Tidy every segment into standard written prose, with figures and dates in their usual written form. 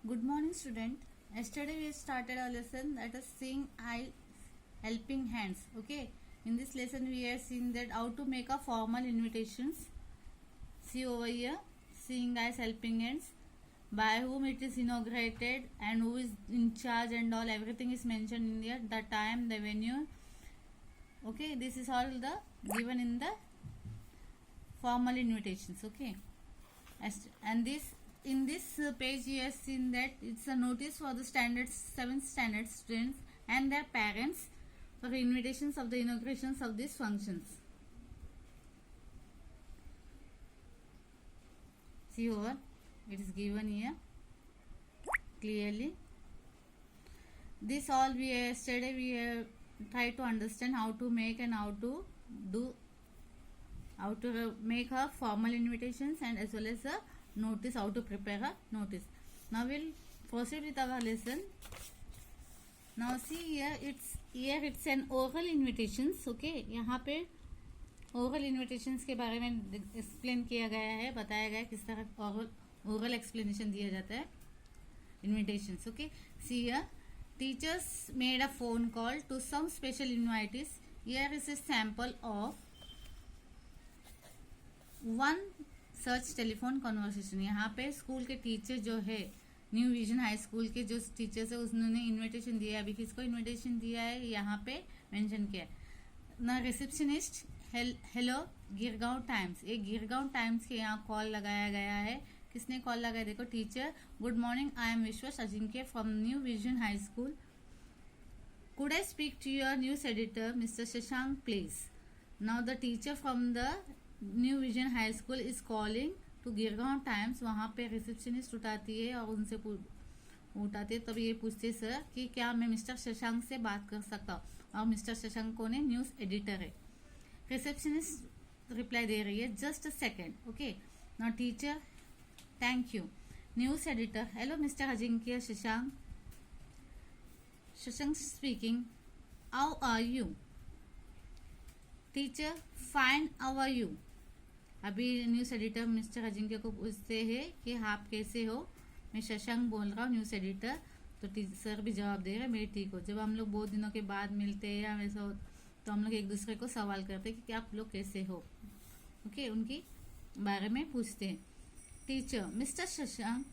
Good morning, student. Yesterday we started a lesson that is seeing eye helping hands. Okay. In this lesson we are seeing that how to make a formal invitations. See over here, seeing eyes helping hands. By whom it is inaugurated and who is in charge and all everything is mentioned in here. The time, the venue. Okay. This is all the given in the formal invitations. Okay. And this in this page you have seen that it's a notice for the standard 7th standard students and their parents for invitations of the inaugurations of these functions. See over, it is given here clearly. This all we yesterday we have tried to understand how to make and how to make a formal invitations and as well as a notice, how to prepare a notice. Now we'll proceed with our lesson. Now see here, it's an oral invitations. Okay, यहाँ पे oral invitations के बारे में explain किया गया है, बताया गया है किस तरह oral explanation दिया जाता है invitations. Okay, see here, teachers made a phone call to some special invitees. Here is a sample of one search telephone conversation. यहाँ पे स्कूल के टीचर जो है न्यू विजन हाई स्कूल के जो टीचर्स है उन्होंने इनविटेशन दिया है. अभी किसको इनविटेशन दिया है यहाँ पे मेंशन किया है ना. रिसेप्शनिस्ट हेलो गिरगांव टाइम्स, एक गिरगांव टाइम्स के यहाँ कॉल लगाया गया है. किसने कॉल लगाया देखो, teacher. Good morning, I am Vishwas Ajinkya from New Vision High School. Could I speak to your news editor mister Shashank please. Now the teacher from the New Vision High School is calling to Girgaon Times. वहाँ पे receptionist उठाती है और उनसे उठाते तब ये पूछते सर कि क्या मैं मिस्टर शशांक से बात कर सकता हूँ. और मिस्टर शशांक कौन है, न्यूज एडिटर है. रिसेप्शनिस्ट रिप्लाई दे रही है just a second. Okay, now teacher thank you. News editor hello mister Ajinkya Shashank. Shashank speaking, how are you. Teacher fine, how are you. अभी न्यूज़ एडिटर मिस्टर अजिंक्य को पूछते हैं कि आप कैसे हो. मैं शशांक बोल रहा हूँ न्यूज़ एडिटर. तो सर भी जवाब दे रहे हैं मैं ठीक हूँ. जब हम लोग बहुत दिनों के बाद मिलते हैं या वैसा तो हम लोग एक दूसरे को सवाल करते हैं कि आप लोग कैसे हो. ओके, उनकी बारे में पूछते हैं. Teacher mister Shashank,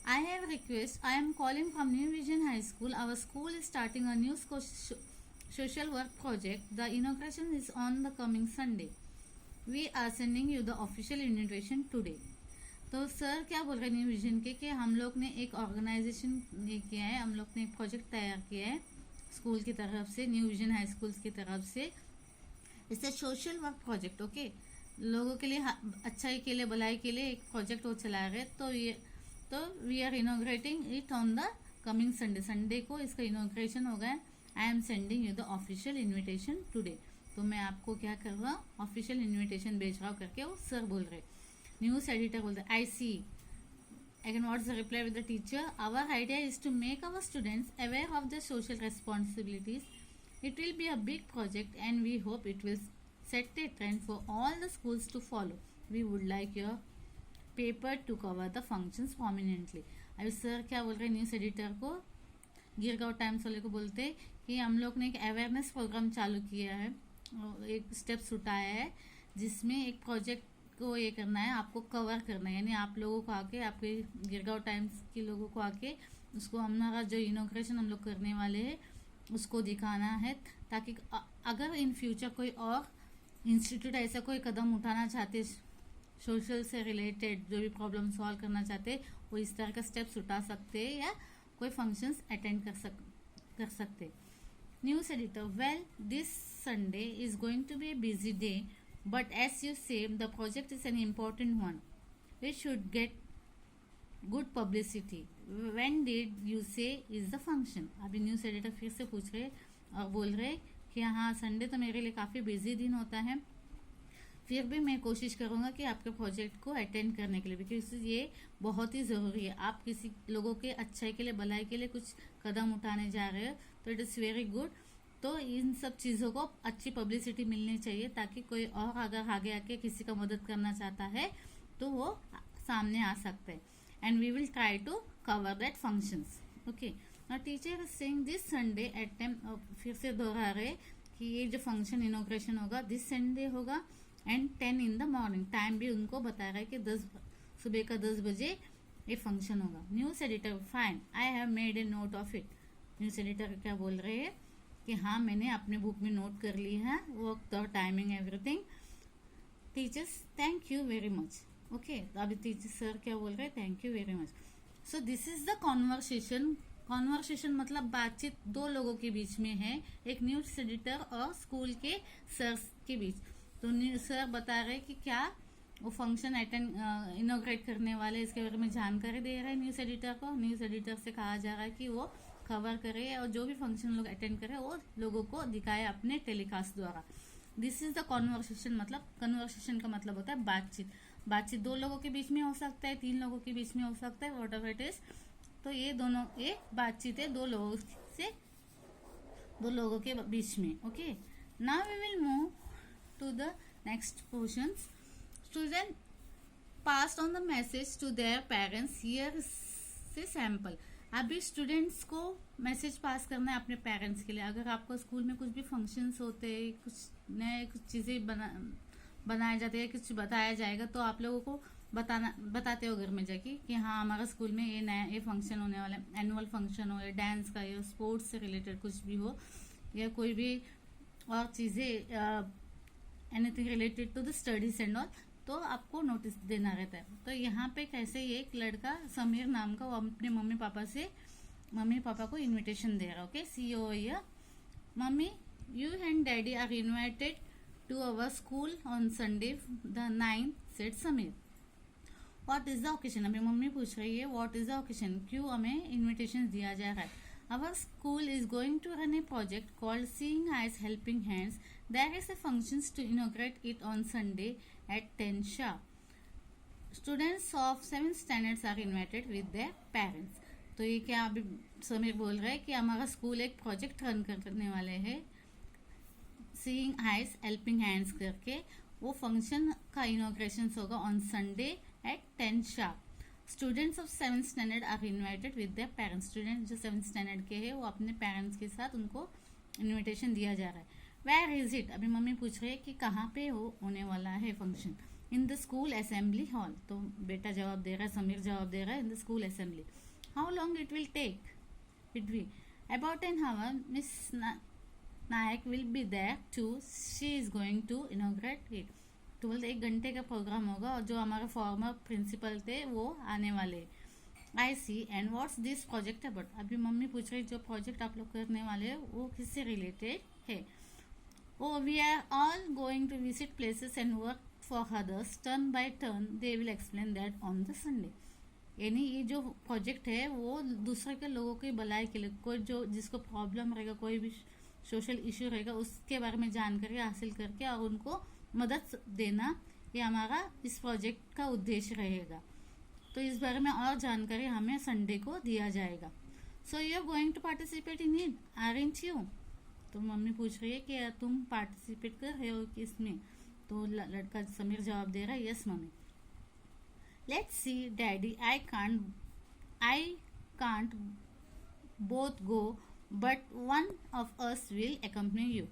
I have request, I am calling from New Vision High School. Our school is starting a new social work project. The inauguration is on the coming Sunday. We are sending you the official invitation today. तो sir क्या बोल रहे हैं new vision के कि हम लोग ने एक ऑर्गेनाइजेशन किया है, हम लोग ने एक प्रोजेक्ट तैयार किया है स्कूल की तरफ से, न्यू विजन हाई स्कूल की तरफ से. इससे सोशल वर्क प्रोजेक्ट. ओके, लोगों के लिए अच्छाई के लिए भलाई के लिए एक प्रोजेक्ट वो चला रहे. तो we are inaugurating it on the coming Sunday. Sunday को इसका इनोग्रेशन होगा. I am sending you the official invitation today. तो मैं आपको क्या कर रहा हूँ, ऑफिशियल इन्विटेशन भेज रहा हूँ करके वो सर बोल रहे. न्यूज़ एडिटर बोल रहे I see. Again what's the reply with the teacher, our idea is to make our students aware of the social responsibilities. It will be a big project and we hope it will set a trend for all the schools to follow. We would like your paper to cover the functions prominently. अभी sir क्या बोल रहे हैं news editor को, Girgaon times वाले को बोलते कि हम लोग ने एक अवेयरनेस प्रोग्राम चालू किया है, एक स्टेप्स उठाया है जिसमें एक प्रोजेक्ट को ये करना है, आपको कवर करना है. यानी आप लोगों को आके, आपके गिरगांव टाइम्स के लोगों को आके उसको हमारा जो इनॉग्रेशन हम लोग करने वाले हैं उसको दिखाना है, ताकि अगर इन फ्यूचर कोई और इंस्टीट्यूट ऐसा कोई कदम उठाना चाहते सोशल से रिलेटेड, जो भी प्रॉब्लम सॉल्व करना चाहते वो इस तरह का स्टेप्स उठा सकते हैं या कोई फंक्शंस अटेंड कर सकते. News editor well this Sunday is going to be a busy day but as you say the project is an important one. We should get good publicity. When did you say is the function. अभी news editor फिर से पूछ रहे और बोल रहे कि हाँ संडे तो मेरे लिए काफ़ी बिजी दिन होता है, फिर भी मैं कोशिश करूँगा कि आपके प्रोजेक्ट को अटेंड करने के लिए, बिकॉज ये बहुत ही ज़रूरी है. आप किसी लोगों के अच्छाई के लिए, भलाई के लिए कुछ कदम उठाने जा रहे हो तो इट इज़ वेरी गुड. तो इन सब चीज़ों को अच्छी पब्लिसिटी मिलनी चाहिए ताकि कोई और अगर आगे आके किसी का मदद करना चाहता है तो वो सामने आ सकते हैं. and we will try to cover that functions. Okay, now teacher is saying this Sunday at 10, फिर से दोहरा रहे कि ये जो फंक्शन इनोग्रेशन होगा दिस संडे होगा and 10 in the morning. Time भी उनको बता रहा है कि सुबह का 10 बजे ये फंक्शन होगा. News editor fine, I have made a note of it. News editor क्या बोल रहे हैं कि हाँ मैंने अपने बुक में नोट कर ली है वक्त और timing everything. Teachers thank you very much. Okay, तो अभी टीचर सर क्या बोल रहे हैं, thank you very much. So this is the conversation. Conversation मतलब बातचीत दो लोगों के बीच में है, एक न्यूज़ एडिटर और स्कूल के सर के बीच. तो सर बता रहे कि क्या वो फंक्शन अटेंड इनोग्रेट करने वाले इसके बारे में जानकारी दे रहे हैं न्यूज़ एडिटर को. न्यूज़ एडिटर से कहा जा रहा है कि वो कवर करे और जो भी फंक्शन लोग अटेंड करे वो लोगों को दिखाए अपने टेलीकास्ट द्वारा. This is the conversation. मतलब कन्वर्सेशन का मतलब होता है बातचीत. बातचीत दो लोगों के बीच में हो सकता है, 3 लोगों के बीच में हो सकता है, वॉट एवर इट इज. तो ये दोनों एक बातचीत है दो लोगों के बीच में. Okay, now we will move to the next portion. Student pass on the message to their parents. Here से सैंपल. अभी स्टूडेंट्स को मैसेज पास करना है अपने पेरेंट्स के लिए. अगर आपको स्कूल में कुछ भी फंक्शंस होते हैं, कुछ चीज़ें बनाए जाते हैं, कुछ बताया जाएगा तो आप लोगों को बताते हो घर में जाके कि हाँ हमारा स्कूल में ये फंक्शन होने वाला है. एनुअल फंक्शन हो या डांस का या स्पोर्ट्स से रिलेटेड कुछ भी हो या कोई भी और चीज़ें anything related to the studies and all, तो आपको नोटिस देना रहता है. तो यहाँ पे कैसे ये एक लड़का समीर नाम का वो अपने मम्मी पापा को इनविटेशन दे रहा है. ओके, सी ओ या mummy you and daddy are invited to our school on Sunday the 9th, said Sameer. What is the occasion. अभी मम्मी पूछ रही है व्हाट इज द ओकेजन, क्यों हमें इन्विटेशन दिया जा रहा है. Our school is going to run a project called Seeing Eyes Helping Hands. There is a functions to inaugurate it on Sunday at 10 sharp. Students of 7th standards are invited with their parents. तो ये क्या अभी समीर बोल रहा है कि हमारा school एक प्रोजेक्ट रन करने वाले हैं सीइंग आइज हेल्पिंग हैंड्स करके. वो फंक्शन का इनोग्रेशन होगा on Sunday at 10 sharp. Students of 7th standard are invited with their parents. Student जो 7th स्टैंडर्ड के हैं वो अपने पेरेंट्स के साथ उनको इनविटेशन दिया जा रहा है. Where is it. अभी मम्मी पूछ रही है कि कहाँ पे होने वाला है function. In the school assembly hall. तो बेटा जवाब दे रहा है, समीर जवाब दे रहा है in the school assembly. How long it will take. It will about an hour. Miss Nayak will be there too. She is going to inaugurate it. तो बोलते 1 घंटे का प्रोग्राम होगा और जो हमारे फॉर्मर प्रिंसिपल थे वो आने वाले. I see. And what's this project about. अभी मम्मी पूछ रही जो प्रोजेक्ट आप लोग करने वाले हैं वो किससे रिलेटेड है. Oh we are all going to visit places and work for others turn by turn. They will explain that on the Sunday. यानी ये जो प्रोजेक्ट है वो दूसरे के लोगों की भलाई के लिए, कोई जो जिसको प्रॉब्लम रहेगा, कोई भी सोशल इश्यू रहेगा उसके बारे में जानकारी हासिल करके और उनको मदद देना, ये हमारा इस प्रोजेक्ट का उद्देश्य रहेगा. तो इस बारे में और जानकारी हमें संडे को दिया जाएगा. So you are going to participate in it aren't you. तो मम्मी पूछ रही है कि तुम पार्टिसिपेट कर रहे हो इसमें. तो लड़का समीर जवाब दे रहा है yes mummy. Let's see daddy, I can't both go but one of us will accompany you.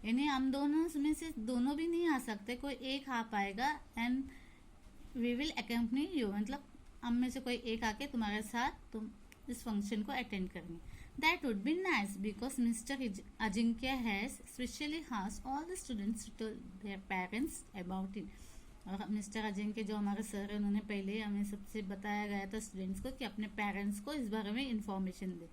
यानी हम दोनों में से दोनों भी नहीं आ सकते, कोई एक आ पाएगा and we will accompany you. मतलब हम में से कोई एक आके तुम्हारे साथ तुम इस फंक्शन को अटेंड करेंगे. That would be nice because mister Ajinkya has specially asked all the students to their parents about it. और मिस्टर अजिंक्य जो हमारे सर है उन्होंने पहले हमें सबसे बताया गया था स्टूडेंट्स को कि अपने पेरेंट्स को इस बारे में information they.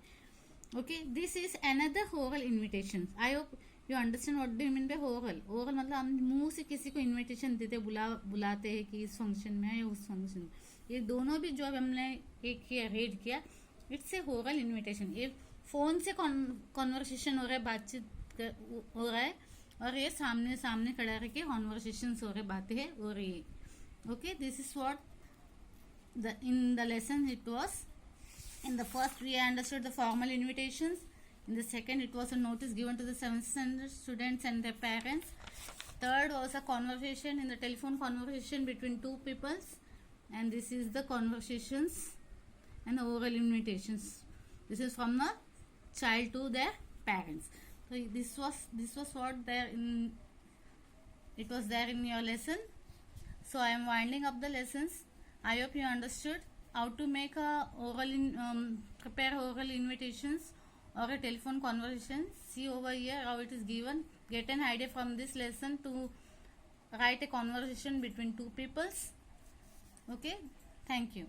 Okay, this is another oral invitation. I hope you understand what do you mean by oral. Oral मतलब हम मुंह से किसी को इनविटेशन देते बुलाते हैं कि इस फंक्शन में या उस फंक्शन में. ये दोनों भी जो हमने एक किया रीड किया इट्स ए ओरल इन्विटेशन. ये फोन से कॉन्वर्सेशन हो रहा है, बातचीत हो रहा है, और ये सामने सामने खड़ा रह के कॉन्वर्सेशन हो रहे, बातें हो रही है. Okay, this is what in the lesson it was. In the first, we understood the formal invitations. In the second, it was a notice given to the 7th standard students and their parents. Third was a conversation in the telephone conversation between two peoples. And this is the conversations and the oral invitations. This is from the child to their parents. So this was what there in it was there in your lesson. So I am winding up the lessons. I hope you understood how to make a prepare oral invitations or a telephone conversation. See over here how it is given. Get an idea from this lesson to write a conversation between two peoples. Okay, thank you.